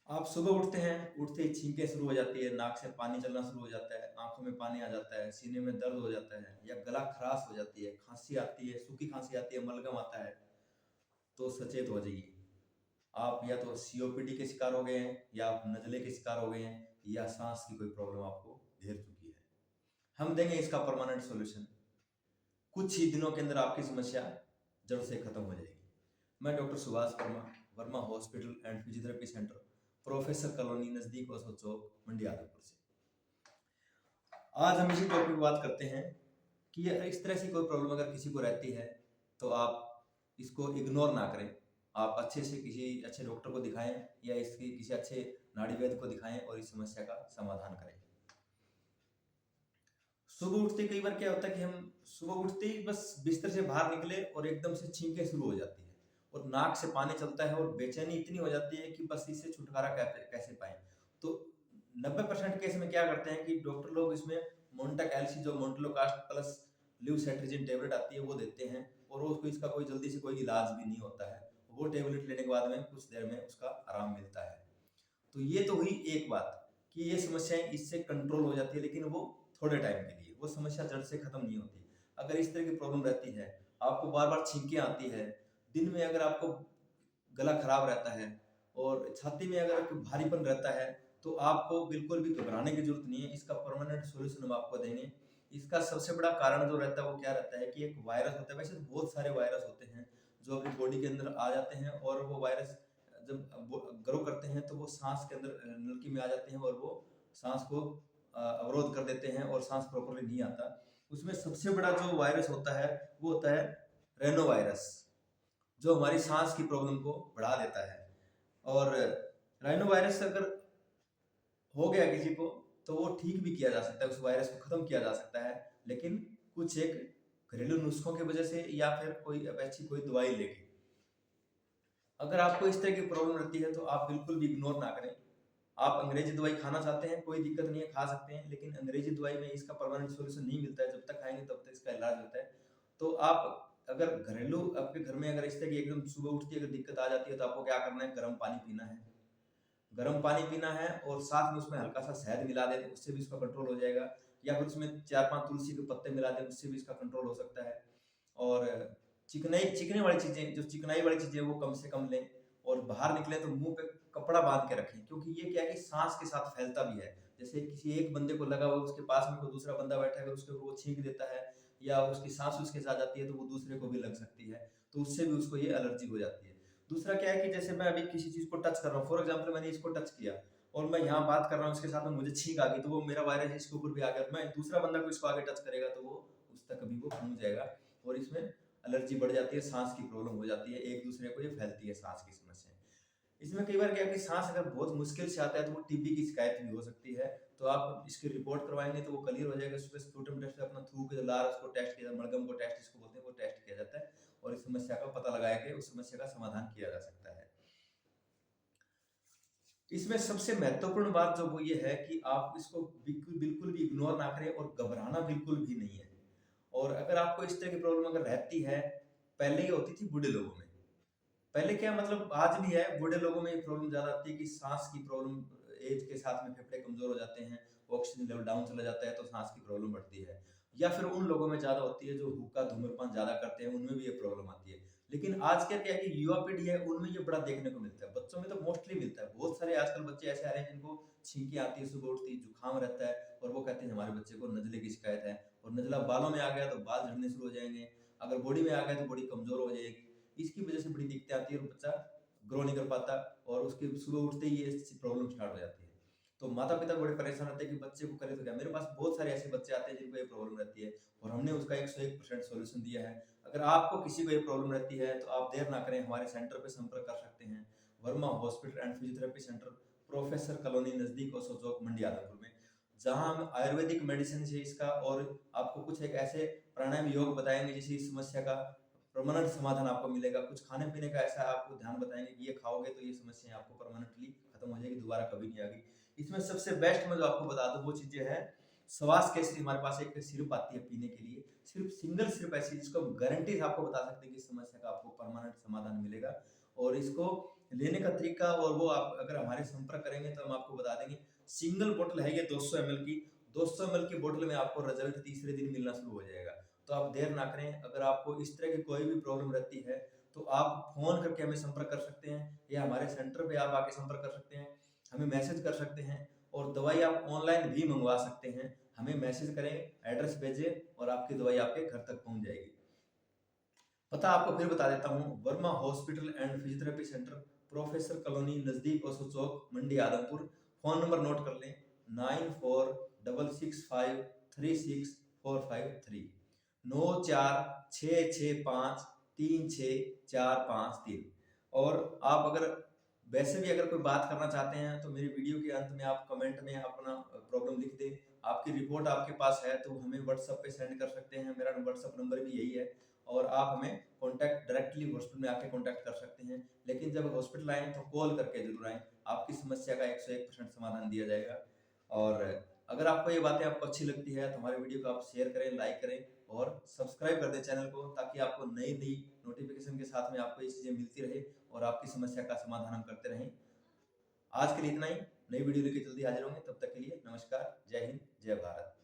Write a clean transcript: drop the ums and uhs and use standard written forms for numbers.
आप सुबह उठते हैं, उठते ही छींकें शुरू हो जाती है, नाक से पानी चलना शुरू हो जाता है, आँखों में पानी आ जाता है, सीने में दर्द हो जाता है या गला खराश हो जाती है, खाँसी आती है, सूखी खाँसी आती है, मलगम आता है, तो सचेत हो जाइए। आप या तो सीओपीडी के शिकार हो गए हैं या आप नज़ले के शिकार हो गए हैं या साँस की कोई प्रॉब्लम आपको घेर चुकी है। हम देंगे इसका परमानेंट सॉल्यूशन। कुछ ही दिनों के अंदर आपकी समस्या जड़ से खत्म हो जाएगी। मैं doctor Subhash Verma, Verma hospital and physiotherapy centre, professor colony नज़दीक ओसो चौक, मंडी आदमपुर से। आज हम इसी टॉपिक पे बात करते हैं कि इस तरह से कोई प्रॉब्लम अगर किसी को रहती है तो आप इसको इग्नोर ना करें। आप अच्छे से किसी अच्छे डॉक्टर को दिखाएं या इसकी किसी अच्छे नाड़ी वैद्य को दिखाएं और इस समस्या का समाधान करें। सुबह उठते कई बार क्या होता है कि हम सुबह उठते ही बस बिस्तर से बाहर निकले और एकदम से छींकें शुरू हो जाती है और नाक से पानी चलता है और बेचैनी इतनी हो जाती है कि बस इससे छुटकारा कैसे कैसे पाएं। तो 90% केस में क्या करते हैं कि डॉक्टर लोग इसमें मोन्टा कैल्सी जो मोन्टलोकास्ट प्लस ल्यूसेट्रिजिन टेबलेट आती है वो देते हैं और वो उसको इसका कोई जल्दी से कोई इलाज भी नहीं होता है। वो टेबलेट लेने के बाद में कुछ देर में उसका आराम मिलता है। तो ये तो हुई एक बात कि ये समस्याएं इससे कंट्रोल हो जाती है, लेकिन वो थोड़े टाइम के लिए, वो समस्या जड़ से खत्म नहीं होती। अगर इस तरह की प्रॉब्लम रहती है, आपको बार बार छींकें आती है, दिन में अगर आपको गला खराब रहता है और छाती में अगर आपको भारीपन रहता है, तो आपको बिल्कुल भी घबराने की जरूरत नहीं है। इसका परमानेंट सॉल्यूशन हम आपको देंगे। इसका सबसे बड़ा कारण जो रहता है वो क्या रहता है कि एक वायरस होता है। वैसे तो बहुत सारे वायरस होते हैं जो अपनी बॉडी के अंदर आ जाते हैं और वो वायरस जब ग्रो करते हैं तो वो सांस के अंदर नलकी में आ जाते हैं और वो सांस को अवरोध कर देते हैं और सांस प्रॉपरली नहीं आता। उसमें सबसे बड़ा जो वायरस होता है वो होता है रेनो वायरस, जो हमारी सांस की प्रॉब्लम को बढ़ा देता है। और राइनो वायरस अगर हो गया किसी को तो वो ठीक भी किया जा सकता है, उस वायरस को खत्म किया जा सकता है, लेकिन कुछ एक घरेलू नुस्खों की वजह से या फिर कोई अच्छी कोई दवाई लेके। अगर आपको इस तरह की प्रॉब्लम रहती है तो आप बिल्कुल भी इग्नोर ना करें। आप अंग्रेजी दवाई खाना चाहते हैं, कोई दिक्कत नहीं है, खा सकते हैं, लेकिन अंग्रेजी दवाई में इसका परमानेंट सॉल्यूशन नहीं मिलता है। जब तक खाएंगे तब तक इसका इलाज होता है। तो आप अगर घरेलू आपके घर में अगर इस तरह की एकदम सुबह उठती है अगर दिक्कत आ जाती है तो आपको क्या करना है, गर्म पानी पीना है। गर्म पानी पीना है और साथ में उसमें हल्का सा शहद मिला दें, उससे भी इसका कंट्रोल हो जाएगा। या फिर उसमें 4-5 तुलसी के पत्ते मिला दें, उससे भी इसका कंट्रोल हो सकता है। और चिकनाई चिकने वाली चीज़ें, जो चिकनाई वाली चीज़ें वो कम से कम लें और बाहर निकलें तो मुँह पे कपड़ा बाँध के रखें, क्योंकि ये क्या है कि सांस के साथ फैलता भी है। जैसे किसी एक बंदे को लगा हुआ उसके पास में कोई दूसरा बंदा बैठा है, अगर उसके ऊपर वो छींक देता है या उसकी सांस उसके साथ जाती है तो वो दूसरे को भी लग सकती है, तो उससे भी उसको ये एलर्जी हो जाती है। दूसरा क्या है कि जैसे मैं अभी किसी चीज़ को टच कर रहा हूँ, फॉर एग्जाम्पल मैंने इसको टच किया और मैं यहाँ बात कर रहा हूँ इसके साथ में, मुझे छींक आ गई तो वो मेरा वायरस इसके ऊपर भी आ गया, मैं दूसरा बंदा को इसको आगे टच करेगा तो वो उस तक कभी वो पहुंच जाएगा और इसमें एलर्जी बढ़ जाती है, सांस की प्रॉब्लम हो जाती है, एक दूसरे को ये फैलती है सांस की समस्या। इसमें कई बार क्या है कि सांस अगर बहुत मुश्किल से आता है तो वो टीबी की शिकायत भी हो सकती है। तो आप इसकी रिपोर्ट करवाएंगे तो वो क्लियर हो जाएगा। उसमें स्पूटम टेस्ट अपना थूक के लार उसको टेस्ट किया, मलगम को टेस्ट इसको बोलते हैं, वो टेस्ट किया जाता है और इस समस्या का पता लगाया के उस समस्या का समाधान किया जा सकता है। इसमें सबसे महत्वपूर्ण बात जो वो ये है कि आप इसको बिल्कुल बिल्कुल भी इग्नोर ना करें और घबराना बिल्कुल भी नहीं है। और अगर आपको इस तरह की प्रॉब्लम अगर रहती है, पहले ये होती थी बूढ़े लोगों में, पहले क्या मतलब आज भी है, बूढ़े लोगों में ये प्रॉब्लम ज्यादा आती है कि सांस की प्रॉब्लम, एज के साथ में फेफड़े कमजोर हो जाते हैं, ऑक्सीजन लेवल डाउन चला जाता है तो सांस की प्रॉब्लम बढ़ती है। या फिर उन लोगों में ज्यादा होती है जो हुक्का धूम्रपान ज्यादा करते हैं, उनमें भी ये प्रॉब्लम आती है। लेकिन आज क्या है कि युवा पीढ़ी है उनमें ये बड़ा देखने को मिलता है, बच्चों में तो मोस्टली मिलता है। बहुत सारे आजकल बच्चे ऐसे आ रहे हैं जिनको छींकी आती है, सुबह उठती जुकाम रहता है और वो कहते हैं हमारे बच्चे को नजले की शिकायत है, और नजला बालों में आ गया तो बाल झड़ने शुरू हो जाएंगे, अगर बॉडी में आ गया तो बॉडी कमजोर हो जाएगी। इसकी वजह से बड़ी दिक्कतें आती है और बच्चा ग्रो नहीं कर पाता और उसके सुबह उठते ही ये प्रॉब्लम स्टार्ट हो जाती है। तो माता पिता बड़े परेशान रहते हैं कि बच्चे को करे तो क्या। मेरे पास बहुत सारे ऐसे बच्चे आते हैं जिनको ये प्रॉब्लम रहती है और हमने उसका 101% सॉल्यूशन दिया है। अगर आपको किसी को ये प्रॉब्लम रहती है तो आप देर ना करें, हमारे सेंटर पे संपर्क कर सकते हैं, Verma hospital and physiotherapy centre, professor colony नजदीक ओसो चौक, मंडी आदमपुर में, जहां हम आयुर्वेदिक मेडिसिन से इसका और आपको कुछ एक ऐसे प्राणायाम योग बताएंगे जिससे इस समस्या का परमानेंट समाधान आपको मिलेगा। कुछ खाने पीने का ऐसा आपको ध्यान बताएंगे कि ये खाओगे तो ये समस्या आपको परमानेंटली खत्म हो जाएगी, दोबारा कभी नहीं आएगी। इसमें सबसे बेस्ट मैं जो आपको बता दूं वो चीजें हैं, सवास केसरी हमारे पास एक सिरप आती है पीने के लिए, सिर्फ सिंगल सिर्फ ऐसी जिसको हम गारंटी से आपको बता सकते हैं कि इस समस्या का आपको परमानेंट समाधान मिलेगा। और इसको लेने का तरीका और वो आप अगर हमारे संपर्क करेंगे तो हम आपको बता देंगे। सिंगल बोतल है ये 200 ml की, 200 ml की बोतल में आपको रिजल्ट तीसरे दिन मिलना शुरू हो जाएगा। तो आप देर ना करें, अगर आपको इस तरह की कोई भी प्रॉब्लम रहती है तो आप फ़ोन करके हमें संपर्क कर सकते हैं या हमारे सेंटर पे आप आके संपर्क कर सकते हैं, हमें मैसेज कर सकते हैं और दवाई आप ऑनलाइन भी मंगवा सकते हैं। हमें मैसेज करें, एड्रेस भेजें और आपकी दवाई आपके घर तक पहुँच जाएगी। पता आपको फिर बता देता हूँ, Verma hospital and physiotherapy centre, professor colony, नज़दीक ओसो चौक, मंडी आदमपुर। फ़ोन नंबर नोट कर लें, 9466536453, 9466536453। और आप अगर वैसे भी अगर कोई बात करना चाहते हैं तो मेरी वीडियो के अंत में आप कमेंट में अपना प्रॉब्लम लिख दें। आपकी रिपोर्ट आपके पास है तो हमें व्हाट्सएप पे सेंड कर सकते हैं, मेरा व्हाट्सएप नंबर भी यही है। और आप हमें कॉन्टैक्ट डायरेक्टली हॉस्पिटल में आके कॉन्टैक्ट कर सकते हैं। लेकिन जब हॉस्पिटल आएँ तो कॉल करके ज़रूर आएँ, आपकी समस्या का 101% समाधान दिया जाएगा। और अगर आपको ये बातें आपको अच्छी लगती है तो हमारे वीडियो को आप शेयर करें, लाइक करें और सब्सक्राइब कर दें चैनल को, ताकि आपको नई-नई नोटिफ़िकेशन के साथ में आपको ये चीज़ें मिलती रहे और आपकी समस्या का समाधान हम करते रहें। आज के लिए इतना ही, नई वीडियो लेके जल्दी हाज़िर होंगे, तब तक के लिए नमस्कार, जय हिंद, जय भारत।